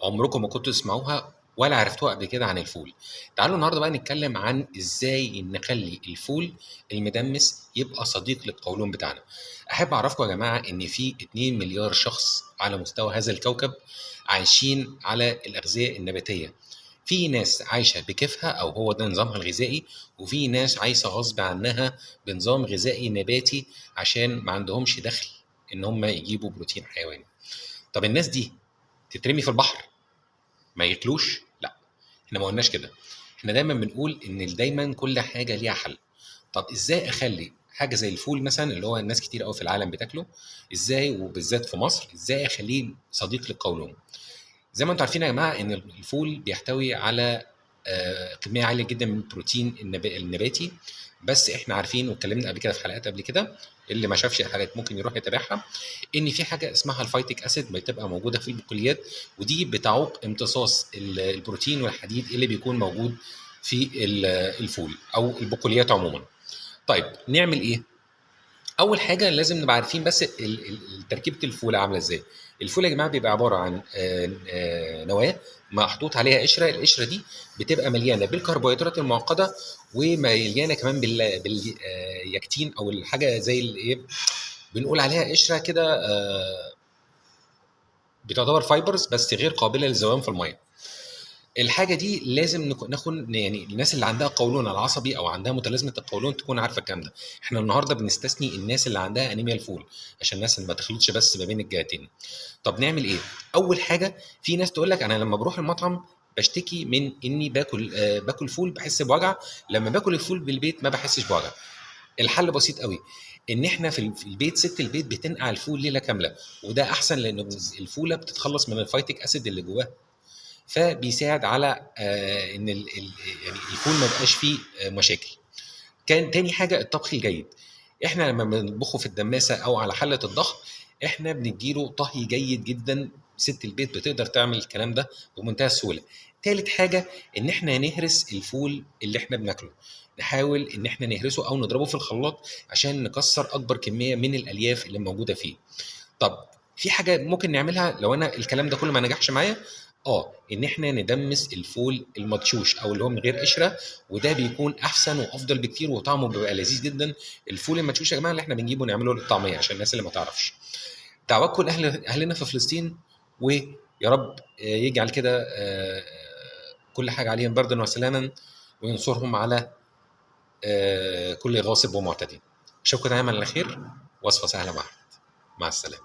عمركم ما كنتوا تسمعوها ولا عرفتوها قبل كده عن الفول. تعالوا النهارده بقى نتكلم عن ازاي نخلي الفول المدمس يبقى صديق للقولون بتاعنا. احب اعرفكم يا جماعه ان في 2 مليار شخص على مستوى هذا الكوكب عايشين على الاغذيه النباتيه. في ناس عايشه بكيفها او هو ده نظامها الغذائي، وفي ناس عايشه غصب عنها بنظام غذائي نباتي عشان ما عندهمش دخل ان هم يجيبوا بروتين حيواني. طب الناس دي تترمي في البحر ما ياكلوش؟ لا، احنا ما قلناش كده. احنا دايما بنقول ان دايما كل حاجه ليها حل. طب ازاي اخلي حاجه زي الفول مثلا اللي هو الناس كتير قوي في العالم بتاكله، ازاي وبالذات في مصر ازاي اخليه صديق للقولون؟ زي ما انتم عارفين يا جماعه ان الفول بيحتوي على كميه عاليه جدا من البروتين النباتي. بس احنا عارفين واتكلمنا قبل كده في حلقات قبل كده، اللي ما شافش الحلقات ممكن يروح يتابعها، ان في حاجه اسمها الفايتيك اسيد بتبقى موجوده في البقوليات، ودي بتعوق امتصاص البروتين والحديد اللي بيكون موجود في الفول او البقوليات عموما. طيب نعمل ايه؟ اول حاجه لازم نبقى عارفين بس تركيبه الفول عامله ازاي. الفول يا جماعه بيبقى عباره عن نواه محطوط عليها قشره. القشره دي بتبقى مليانه بالكربوهيدرات المعقده، ومليانه كمان بالياكتين او الحاجه زي الايه، بنقول عليها قشره كده، بتعتبر فايبرز بس غير قابله للذوبان في الميه. الحاجه دي لازم ناخد يعني الناس اللي عندها قولون العصبي او عندها متلازمه القولون تكون عارفه الكلام ده. احنا النهارده بنستثني الناس اللي عندها انيميا الفول عشان الناس اللي ما تخلطش بس ما بين الجهتين. طب نعمل ايه؟ اول حاجه، في ناس تقول لك انا لما بروح المطعم بشتكي من اني باكل فول بحس بوجع، لما باكل الفول بالبيت ما بحسش بوجع. الحل بسيط قوي، ان احنا في البيت ست البيت بتنقع الفول ليله كامله، وده احسن لان الفوله بتتخلص من الفايتيك اسيد اللي جواها، فبيساعد على ان يعني الفول ما يبقاش فيه مشاكل. كان تاني حاجه الطبخ الجيد. احنا لما بنطبخه في الدماسه او على حله الضغط احنا بنديله طهي جيد جدا. ست البيت بتقدر تعمل الكلام ده بمنتهى السهوله. تالت حاجه ان احنا نهرس الفول اللي احنا بناكله، نحاول ان احنا نهرسه او نضربه في الخلاط عشان نكسر اكبر كميه من الالياف اللي موجوده فيه. طب في حاجه ممكن نعملها لو انا الكلام ده كله ما نجحش معايا، ان احنا ندمس الفول المدشوش او اللي هو من غير قشره، وده بيكون احسن وافضل بكتير وطعمه بيبقى لذيذ جدا. الفول المدشوش يا جماعه اللي احنا بنجيبه نعمله للطعميه عشان الناس اللي ما تعرفش. دعواتكم اهلنا في فلسطين، ويا رب يجعل كده كل حاجه عليهم بردا وسلاما، وينصرهم على كل غاصب ومعتدي. اشوفكم دايما على خير. وصفه سهله مع السلامه.